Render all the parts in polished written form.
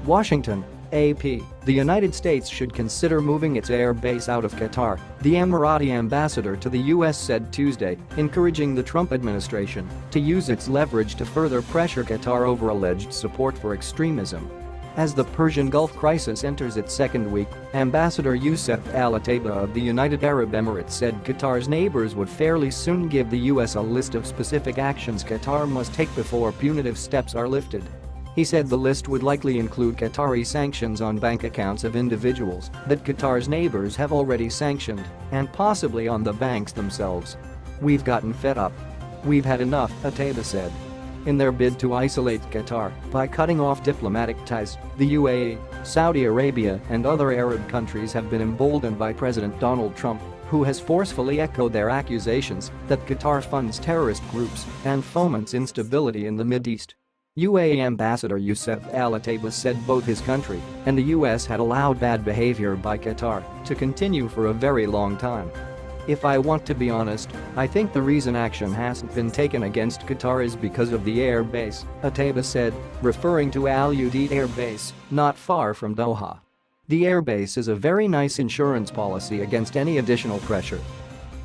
Washington, AP. The United States should consider moving its air base out of Qatar, the Emirati ambassador to the US said Tuesday, encouraging the Trump administration to use its leverage to further pressure Qatar over alleged support for extremism. As the Persian Gulf crisis enters its second week, Ambassador Youssef Al-Attaba of the United Arab Emirates said Qatar's neighbors would fairly soon give the US a list of specific actions Qatar must take before punitive steps are lifted. He said the list would likely include Qatari sanctions on bank accounts of individuals that Qatar's neighbors have already sanctioned, and possibly on the banks themselves. "We've gotten fed up. We've had enough," Attaba said. In their bid to isolate Qatar by cutting off diplomatic ties, the UAE, Saudi Arabia and other Arab countries have been emboldened by President Donald Trump, who has forcefully echoed their accusations that Qatar funds terrorist groups and foments instability in the Mideast. UAE Ambassador Youssef Al-Attaba said both his country and the US had allowed bad behavior by Qatar to continue for a very long time. "If I want to be honest, I think the reason action hasn't been taken against Qatar is because of the air base," Attaba said, referring to Al Udeid Air Base, not far from Doha. "The air base is a very nice insurance policy against any additional pressure."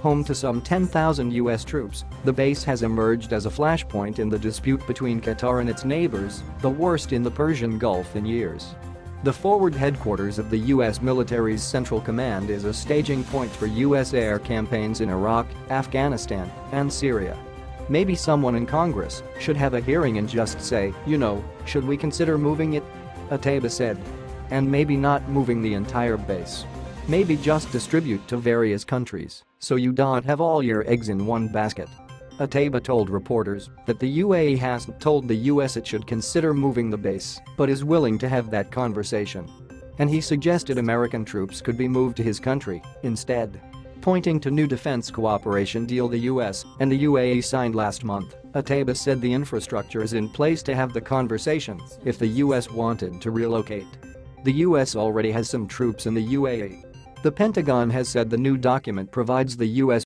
Home to some 10,000 US troops, the base has emerged as a flashpoint in the dispute between Qatar and its neighbors, the worst in the Persian Gulf in years. The forward headquarters of the US military's Central Command is a staging point for US air campaigns in Iraq, Afghanistan, and Syria. "Maybe someone in Congress should have a hearing and just say, should we consider moving it?" Attaba said. "And maybe not moving the entire base. Maybe just distribute to various countries so you don't have all your eggs in one basket." Attaba told reporters that the UAE hasn't told the US it should consider moving the base, but is willing to have that conversation. And he suggested American troops could be moved to his country instead. Pointing to new defense cooperation deal the US and the UAE signed last month, Attaba said the infrastructure is in place to have the conversation if the US wanted to relocate. The US already has some troops in the UAE. The Pentagon has said the new document provides the US